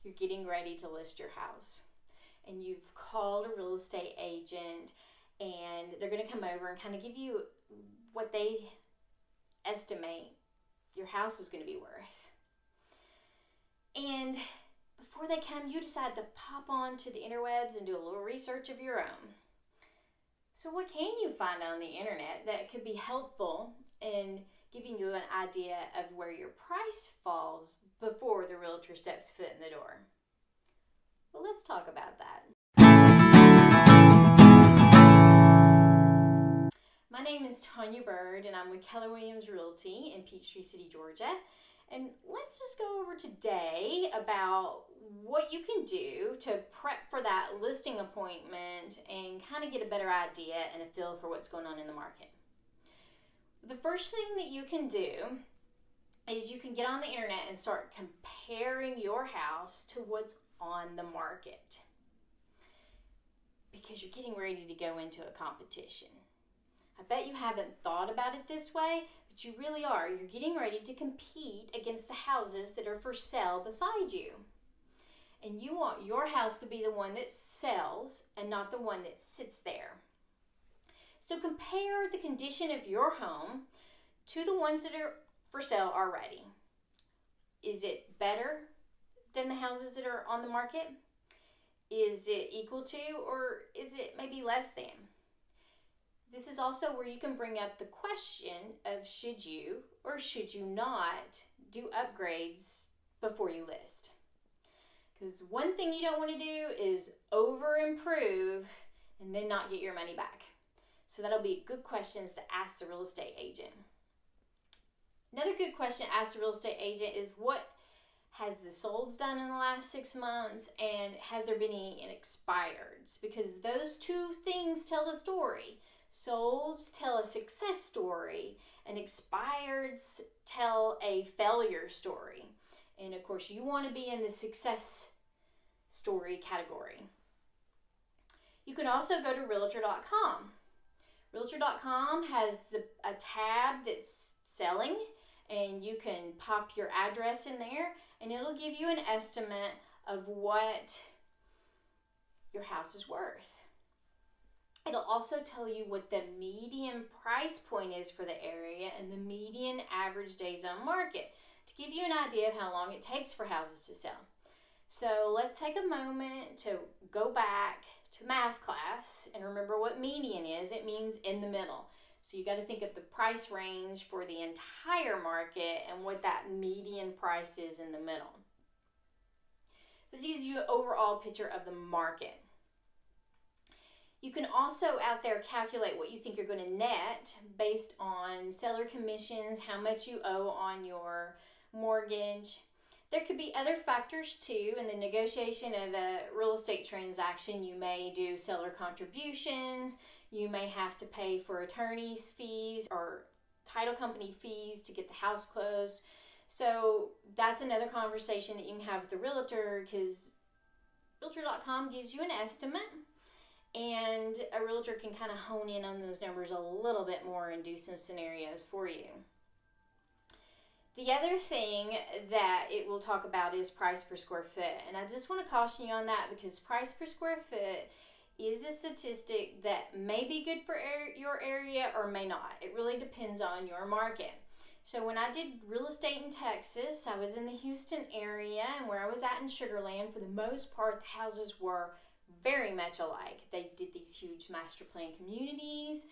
you're getting ready to list your house, and you've called a real estate agent, and they're going to come over and kind of give you what they estimate your house is going to be worth. And before they come, you decide to pop on to the interwebs and do a little research of your own. So what can you find on the internet that could be helpful in giving you an idea of where your price falls before the realtor steps foot in the door? Well, let's talk about that. My name is Tonya Byrd, and I'm with Keller Realty in Peachtree City, Georgia. And let's just go over today about what you can do to prep for that listing appointment and kind of get a better idea and a feel for what's going on in the market. The first thing that you can do is you can get on the internet and start comparing your house to what's on the market, because you're getting ready to go into a competition. I bet you haven't thought about it this way, but you really are. You're getting ready to compete against the houses that are for sale beside you. And you want your house to be the one that sells and not the one that sits there. So compare the condition of your home to the ones that are for sale already. Is it better than the houses that are on the market? Is it equal to, or is it maybe less than? This is also where you can bring up the question of should you or should you not do upgrades before you list. Because one thing you don't want to do is over improve and then not get your money back. So that'll be good questions to ask the real estate agent. Another good question to ask the real estate agent is, what has the solds done in the last 6 months, and has there been any expireds? Because those two things tell the story. Solds tell a success story, and expireds tell a failure story. And of course, you want to be in the success story category. You can also go to Realtor.com. Realtor.com has a tab that's selling, and you can pop your address in there, and it'll give you an estimate of what your house is worth. It'll also tell you what the median price point is for the area and the median average days on market, to give you an idea of how long it takes for houses to sell. So let's take a moment to go back to math class and remember what median is. It means in the middle. So you got to think of the price range for the entire market and what that median price is in the middle. So it gives you an overall picture of the market. You can also out there calculate what you think you're going to net based on seller commissions, how much you owe on your mortgage. There could be other factors too. In the negotiation of a real estate transaction, you may do seller contributions. You may have to pay for attorney's fees or title company fees to get the house closed. So that's another conversation that you can have with the realtor, because Realtor.com gives you an estimate, and a realtor can kind of hone in on those numbers a little bit more and do some scenarios for you. The other thing that it will talk about is price per square foot. And I just want to caution you on that, because price per square foot is a statistic that may be good for your area or may not. It really depends on your market. So when I did real estate in Texas, I was in the Houston area, and where I was at in Sugar Land, for the most part, the houses were very much alike. They did these huge master plan communities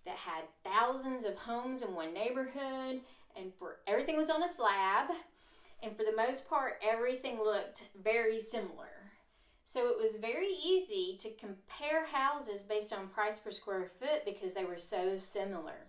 that had thousands of homes in one neighborhood, and everything was on a slab, and for the most part, everything looked very similar. So it was very easy to compare houses based on price per square foot because they were so similar.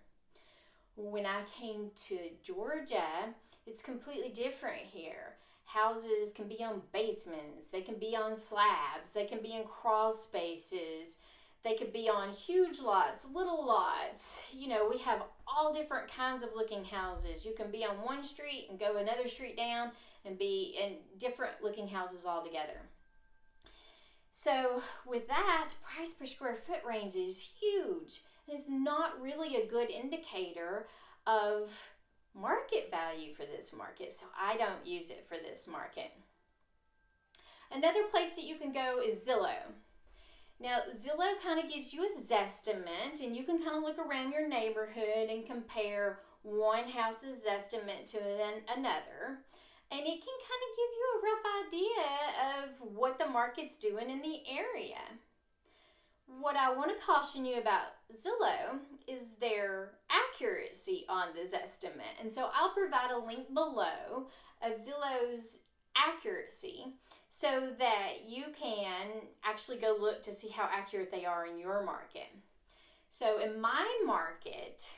When I came to Georgia, it's completely different here. Houses can be on basements, they can be on slabs, they can be in crawl spaces, they could be on huge lots, little lots. You know, we have all different kinds of looking houses. You can be on one street and go another street down and be in different looking houses altogether. So with that, price per square foot range is huge. It's not really a good indicator of market value for this market, so I don't use it for this market. Another place that you can go is Zillow. Now, Zillow kind of gives you a Zestimate, and you can kind of look around your neighborhood and compare one house's Zestimate to another. And it can kind of give you a rough idea of what the market's doing in the area. What I want to caution you about Zillow is their accuracy on this estimate. And so I'll provide a link below of Zillow's accuracy so that you can actually go look to see how accurate they are in your market. So in my market,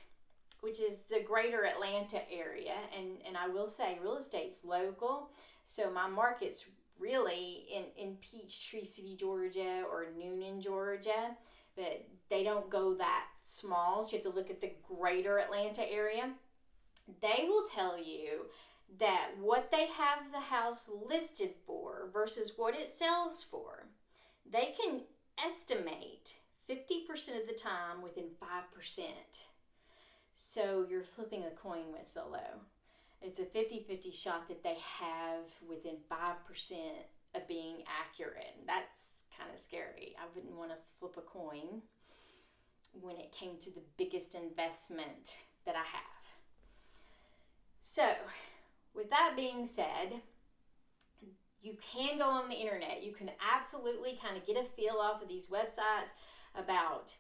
which is the greater Atlanta area, and I will say real estate's local, so my market's really in Peachtree City, Georgia, or Newnan, Georgia, but they don't go that small, so you have to look at the greater Atlanta area. They will tell you that what they have the house listed for versus what it sells for, they can estimate 50% of the time within 5%. So you're flipping a coin with Zillow. It's a 50-50 shot that they have within 5% of being accurate. That's kind of scary. I wouldn't want to flip a coin when it came to the biggest investment that I have. So, with that being said, you can go on the internet. You can absolutely kind of get a feel off of these websites about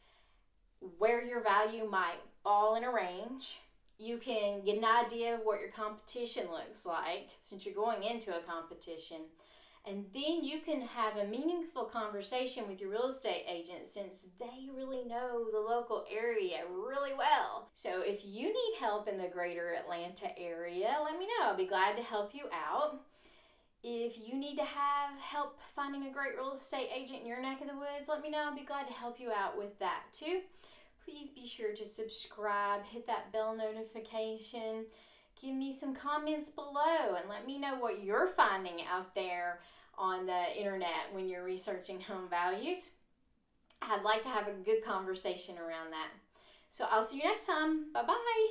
where your value might fall in a range. You can get an idea of what your competition looks like since you're going into a competition. And then you can have a meaningful conversation with your real estate agent since they really know the local area really well. So if you need help in the greater Atlanta area, let me know. I'll be glad to help you out. If you need to have help finding a great real estate agent in your neck of the woods, let me know. I'll be glad to help you out with that too. Please be sure to subscribe, hit that bell notification, give me some comments below, and let me know what you're finding out there on the internet when you're researching home values. I'd like to have a good conversation around that. So I'll see you next time. Bye-bye.